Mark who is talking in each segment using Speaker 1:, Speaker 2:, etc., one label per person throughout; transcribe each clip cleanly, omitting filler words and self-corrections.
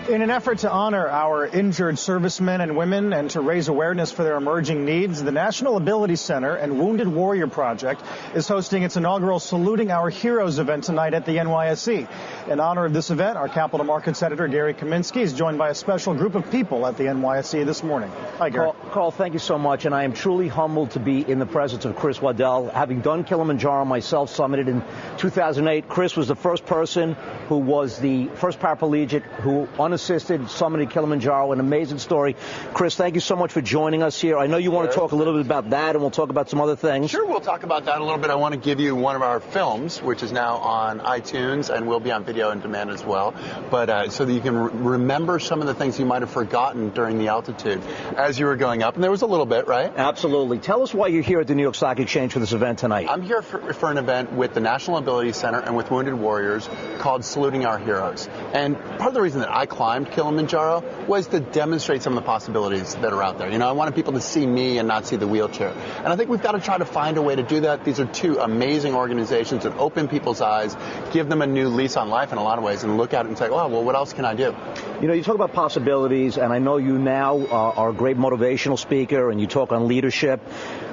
Speaker 1: In an effort to honor our injured servicemen and women and to raise awareness for their emerging needs, the National Ability Center and Wounded Warrior Project is hosting its inaugural Saluting Our Heroes event tonight at the NYSE. In honor of this event, our capital markets editor, Gary Kaminsky, is joined by a special group of people at the NYSE this morning. Hi, Gary.
Speaker 2: Carl, thank you so much, and I am truly humbled to be in the presence of Chris Waddell. Having done Kilimanjaro myself, summited in 2008, Chris was the first person who was the first paraplegic who unassisted summited Kilimanjaro. An amazing story. Chris, thank you so much for joining us here. I know you want to talk a little bit about that, and we'll talk about some other things.
Speaker 3: Sure, we'll talk about that a little bit. I want to give you one of our films, which is now on iTunes and will be on video on demand as well, but so that you can remember some of the things you might have forgotten during the altitude as you were going up. And there was a little bit, right?
Speaker 2: Absolutely. Tell us why you're here at the New York Stock Exchange for this event tonight.
Speaker 3: I'm here for an event with the National Ability Center and with Wounded Warriors called Saluting Our Heroes. And part of the reason that I climbed Kilimanjaro was to demonstrate some of the possibilities that are out there. You know, I wanted people to see me and not see the wheelchair. And I think we've got to try to find a way to do that. These are two amazing organizations that open people's eyes, give them a new lease on life in a lot of ways, and look at it and say, oh, well, what else can I do?
Speaker 2: You know, you talk about possibilities, and I know you now are a great motivational speaker, and you talk on leadership.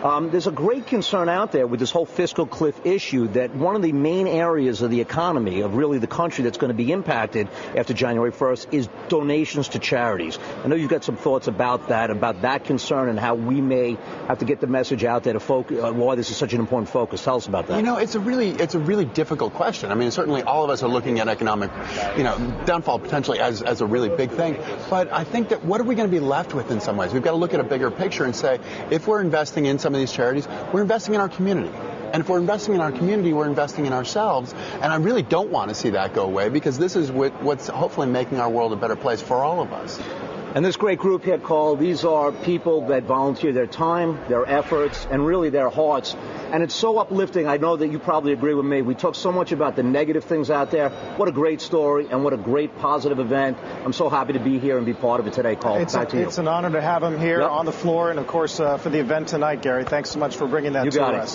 Speaker 2: There's a great concern out there with this whole fiscal cliff issue that one of the main areas of the economy, of really the country that's going to be impacted after January 1st, is donations to charities. I know you've got some thoughts about that concern, and how we may have to get the message out there to focus why this is such an important focus. Tell us about that.
Speaker 3: You know, it's a really difficult question. I mean, certainly all of us are looking at economic, downfall potentially as a really big thing. But I think that what are we going to be left with in some ways? We've got to look at a bigger picture and say, if we're investing in some of these charities, we're investing in our community. And if we're investing in our community, we're investing in ourselves. And I really don't want to see that go away, because this is what's hopefully making our world a better place for all of us.
Speaker 2: And this great group here, Carl, these are people that volunteer their time, their efforts, and really their hearts. And it's so uplifting. I know that you probably agree with me. We talk so much about the negative things out there. What a great story, and what a great positive event. I'm so happy to be here and be part of it today, Carl. Back to you.
Speaker 1: It's an honor to have him here on the floor, and, of course, for the event tonight, Gary. Thanks so much for bringing that to us.